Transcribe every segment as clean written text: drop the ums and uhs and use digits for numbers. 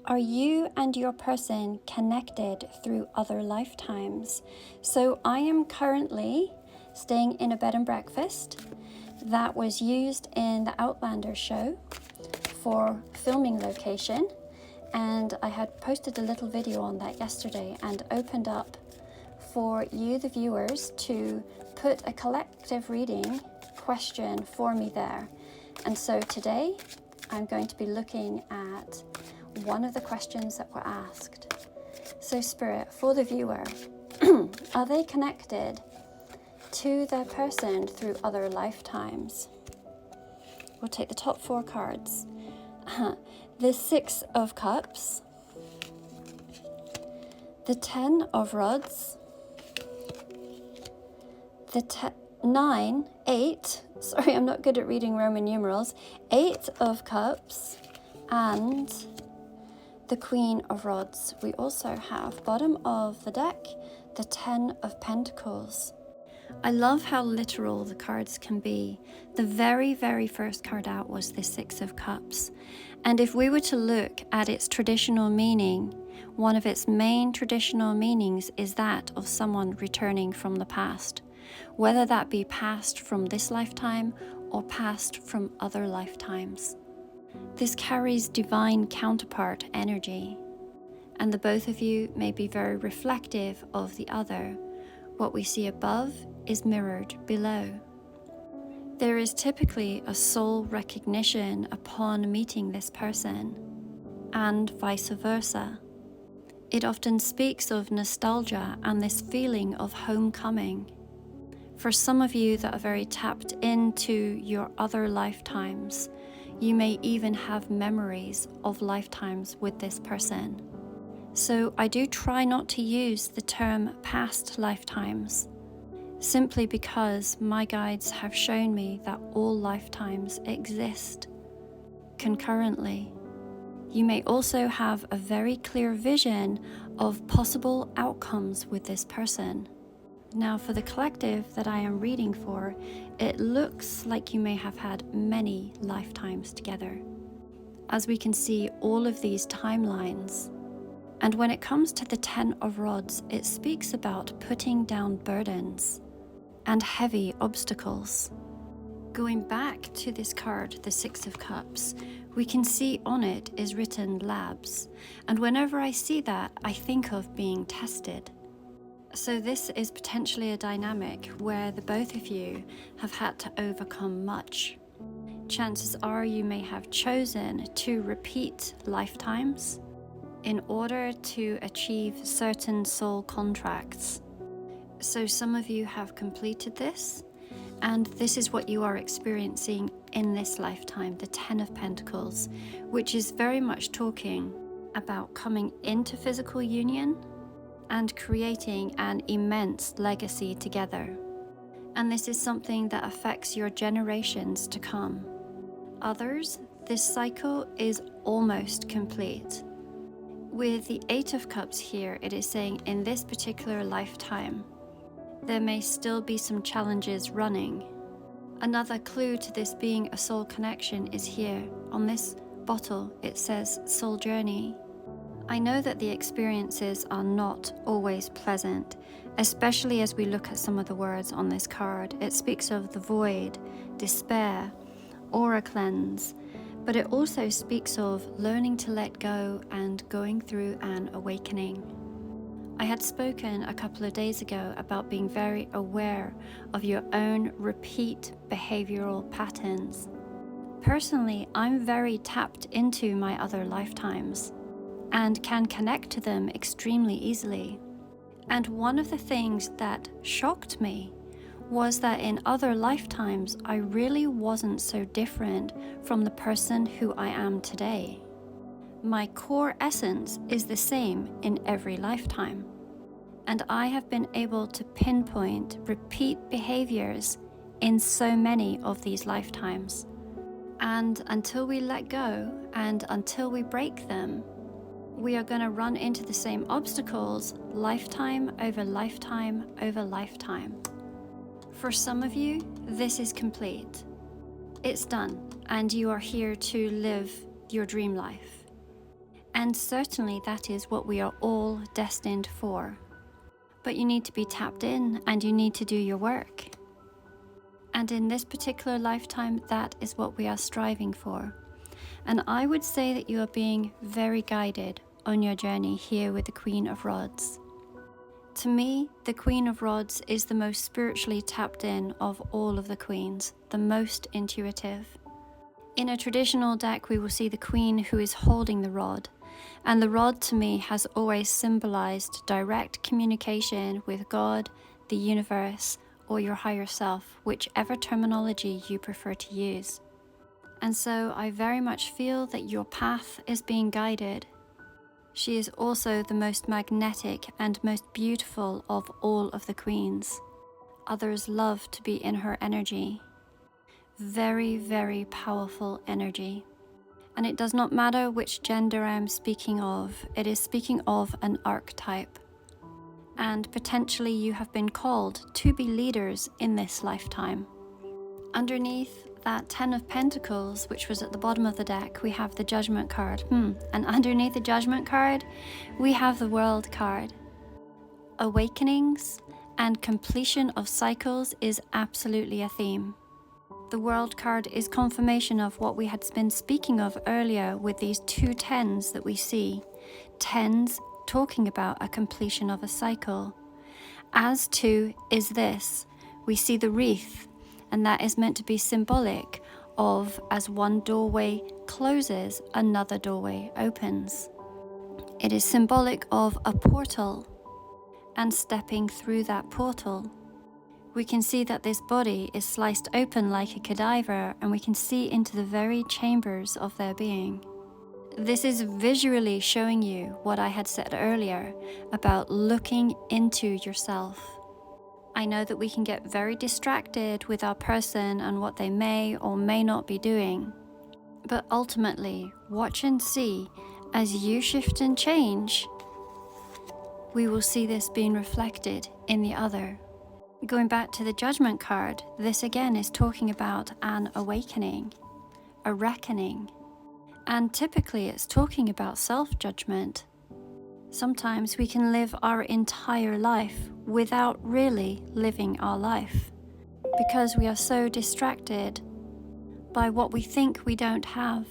Are you and your person connected through other lifetimes? So I am currently staying in a bed and breakfast that was used in the Outlander show for filming location, and I had posted a little video on that yesterday and opened up for you, the viewers, to put a collective reading question for me there. And so today I'm going to be looking at one of the questions that were asked. So Spirit, for the viewer, are they connected to their person through other lifetimes? We'll take the top 4 cards. The 6 of Cups, the 10 of Rods, the 8, sorry, I'm not good at reading Roman numerals, 8 of Cups, and the Queen of Rods. We also have, bottom of the deck, the 10 of Pentacles. I love how literal the cards can be. The very, very first card out was the 6 of Cups. And if we were to look at its traditional meaning, one of its main traditional meanings is that of someone returning from the past, whether that be past from this lifetime or past from other lifetimes. This carries divine counterpart energy, and the both of you may be very reflective of the other. What we see above is mirrored below. There is typically a soul recognition upon meeting this person, and vice versa. It often speaks of nostalgia and this feeling of homecoming. For some of you that are very tapped into your other lifetimes, you may even have memories of lifetimes with this person. So I do try not to use the term past lifetimes, simply because my guides have shown me that all lifetimes exist concurrently. You may also have a very clear vision of possible outcomes with this person. Now, for the collective that I am reading for, it looks like you may have had many lifetimes together, as we can see all of these timelines. And when it comes to the 10 of Rods, it speaks about putting down burdens and heavy obstacles. Going back to this card, the 6 of Cups, we can see on it is written labs. And whenever I see that, I think of being tested. So this is potentially a dynamic where the both of you have had to overcome much. Chances are you may have chosen to repeat lifetimes in order to achieve certain soul contracts. So some of you have completed this, and this is what you are experiencing in this lifetime, the 10 of Pentacles, which is very much talking about coming into physical union and creating an immense legacy together. And this is something that affects your generations to come. Others, this cycle is almost complete. With the 8 of Cups here, it is saying in this particular lifetime, there may still be some challenges running. Another clue to this being a soul connection is here. On this bottle, it says soul journey. I know that the experiences are not always pleasant, especially as we look at some of the words on this card. It speaks of the void, despair, aura cleanse, but it also speaks of learning to let go and going through an awakening. I had spoken a couple of days ago about being very aware of your own repeat behavioral patterns. Personally, I'm very tapped into my other lifetimes and can connect to them extremely easily. And one of the things that shocked me was that in other lifetimes, I really wasn't so different from the person who I am today. My core essence is the same in every lifetime. And I have been able to pinpoint repeat behaviors in so many of these lifetimes. And until we let go and until we break them, we are going to run into the same obstacles lifetime over lifetime over lifetime. For some of you, this is complete. It's done, and you are here to live your dream life. And certainly that is what we are all destined for. But you need to be tapped in and you need to do your work. And in this particular lifetime, that is what we are striving for. And I would say that you are being very guided on your journey here with the Queen of Rods. To me, the Queen of Rods is the most spiritually tapped in of all of the queens, the most intuitive. In a traditional deck, we will see the Queen who is holding the rod. And the rod to me has always symbolized direct communication with God, the universe, or your higher self, whichever terminology you prefer to use. And so I very much feel that your path is being guided. She is also the most magnetic and most beautiful of all of the queens. Others love to be in her energy. Very, very powerful energy. And it does not matter which gender I am speaking of, it is speaking of an archetype. And potentially you have been called to be leaders in this lifetime. Underneath that 10 of Pentacles, which was at the bottom of the deck, we have the Judgment card. And underneath the Judgment card, we have the World card. Awakenings and completion of cycles is absolutely a theme. The World card is confirmation of what we had been speaking of earlier with these two tens that we see. Tens talking about a completion of a cycle. As to is this, we see the wreath, and that is meant to be symbolic of as one doorway closes, another doorway opens. It is symbolic of a portal and stepping through that portal. We can see that this body is sliced open like a cadaver, and we can see into the very chambers of their being. This is visually showing you what I had said earlier about looking into yourself. I know that we can get very distracted with our person and what they may or may not be doing. But ultimately, watch and see as you shift and change, we will see this being reflected in the other. Going back to the Judgment card, this again is talking about an awakening, a reckoning. And typically it's talking about self-judgment. Sometimes we can live our entire life without really living our life because we are so distracted by what we think we don't have.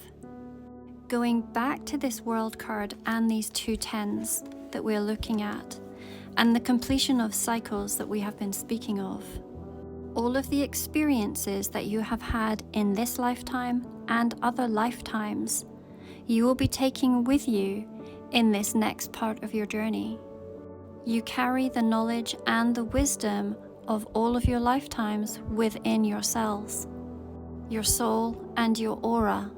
Going back to this World card and these two tens that we're looking at, and the completion of cycles that we have been speaking of. All of the experiences that you have had in this lifetime and other lifetimes, you will be taking with you in this next part of your journey. You carry the knowledge and the wisdom of all of your lifetimes within yourselves, your soul and your aura.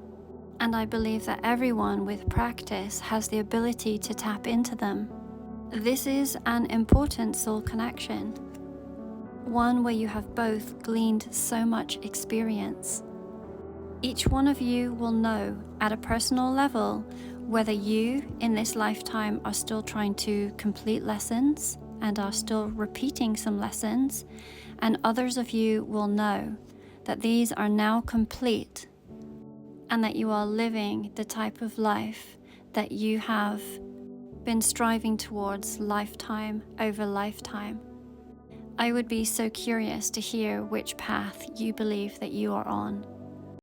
And I believe that everyone with practice has the ability to tap into them. This is an important soul connection, one where you have both gleaned so much experience. Each one of you will know at a personal level whether you in this lifetime are still trying to complete lessons and are still repeating some lessons, and others of you will know that these are now complete and that you are living the type of life that you have been striving towards lifetime over lifetime. I would be so curious to hear which path you believe that you are on.